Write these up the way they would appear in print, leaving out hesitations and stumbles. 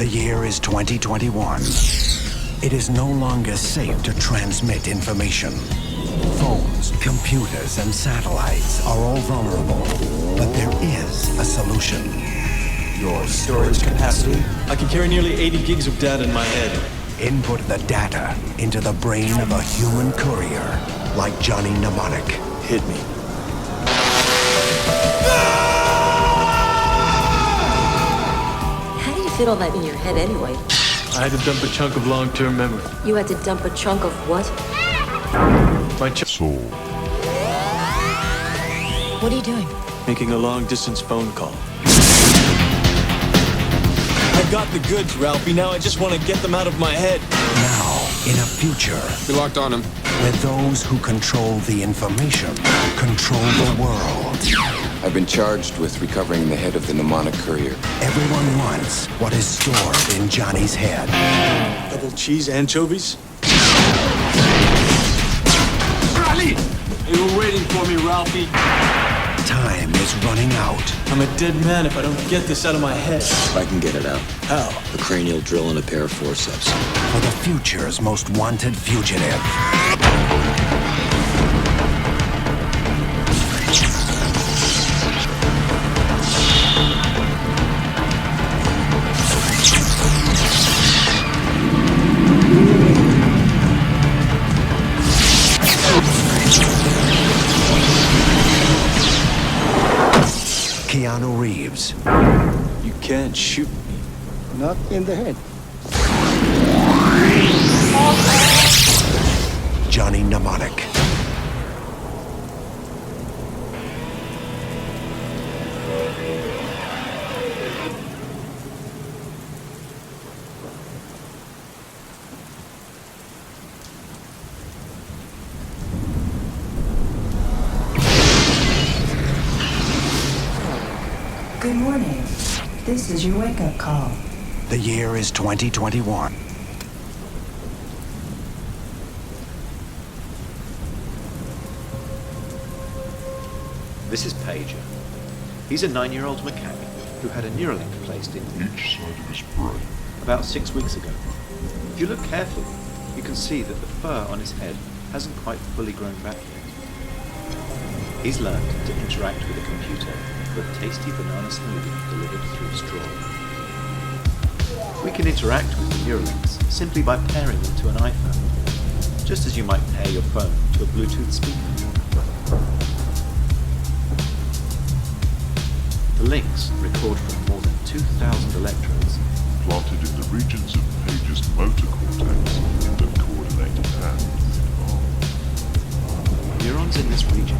The year is 2021. It is no longer safe to transmit information. Phones, computers, and satellites are all vulnerable, but there is a solution. Your storage capacity? I can carry nearly 80 gigs of data in my head. Input the data into the brain of a human courier, like Johnny Mnemonic. Hit me. How do you fit all that in your head anyway? I had to dump a chunk of long-term memory. You had to dump a chunk of what? My soul. What are you doing? Making a long-distance phone call. I got the goods, Ralphie. Now I just want to get them out of my head. Now, in a future We locked on him. where those who control the information control the world, I've been charged with recovering the head of the mnemonic courier. everyone wants what is stored in Johnny's head. Double cheese anchovies? Charlie! You were waiting for me, Ralphie. Time is running out. I'm a dead man if I don't get this out of my head. I can get it out. How? A cranial drill and a pair of forceps. For the future's most wanted fugitive. Keanu Reeves. You can't shoot me. Not in the head. Johnny Mnemonic. Good morning. This is your wake-up call. The year is 2021. This is Pager. He's a 9-year-old mechanic who had a neuralink placed in Each side of his brain. about 6 weeks ago. If you look carefully, you can see that the fur on his head hasn't quite fully grown back yet. He's learned to interact with a computer with a tasty banana smoothie delivered through a straw. We can interact with the Neuralinks simply by pairing them to an iPhone, just as you might pair your phone to a Bluetooth speaker. The links record from more than 2,000 electrodes Planted in the regions of Page's motor cortex that coordinate hand and arm. Neurons in this region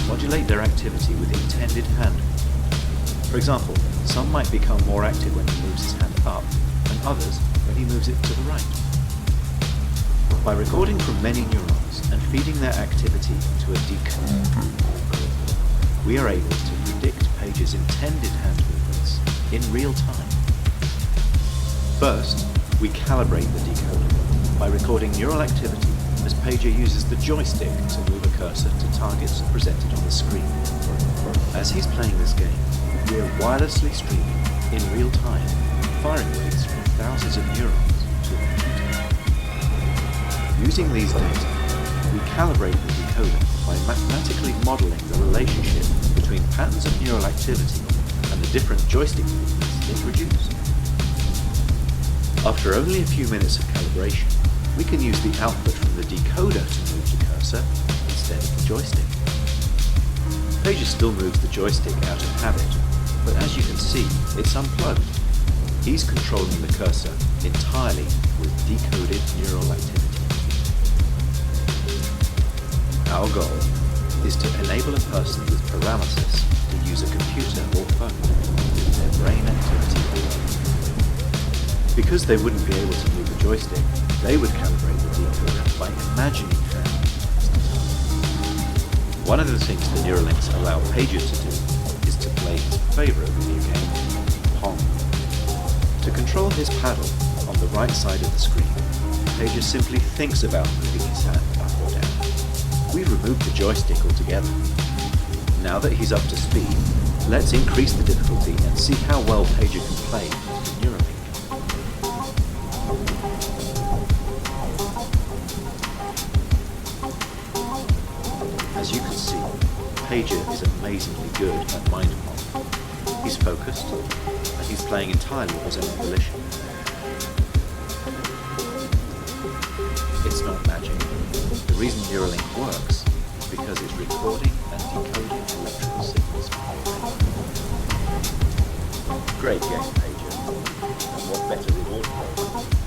modulate their activity with intended hand movement. For example, some might become more active when he moves his hand up, and others when he moves it to the right. By recording from many neurons and feeding their activity to a decoder, we are able to predict Page's intended hand movements in real time. First, we calibrate the decoder by recording neural activity as Pager uses the joystick to move a cursor to targets presented on the screen. As he's playing this game, we are wirelessly streaming in real time firing rates from thousands of neurons to a computer. Using these data, we calibrate the decoder by mathematically modeling the relationship between patterns of neural activity and the different joystick movements it produces. After only a few minutes of calibration, we can use the output from the decoder to move the cursor instead of the joystick. Pager still moves the joystick out of habit, but as you can see, it's unplugged. He's controlling the cursor entirely with decoded neural activity. Our goal is to enable a person with paralysis to use a computer or phone with their brain activity alone. Because they wouldn't be able to move the joystick, they would calibrate the decoder by imagining hand movements. One of the things the Neuralinks allow Pager to do is to play his favorite video game, Pong. To control his paddle on the right side of the screen, Pager simply thinks about moving his hand up or down. We've removed the joystick altogether. Now that he's up to speed, let's increase the difficulty and see how well Pager can play with the Neuralink. Pager is amazingly good at mind control. He's focused, and he's playing entirely of his own volition. It's not magic. The reason Neuralink works is because it's recording and decoding electrical signals from your brain. Great game, Pager. And what better reward for it?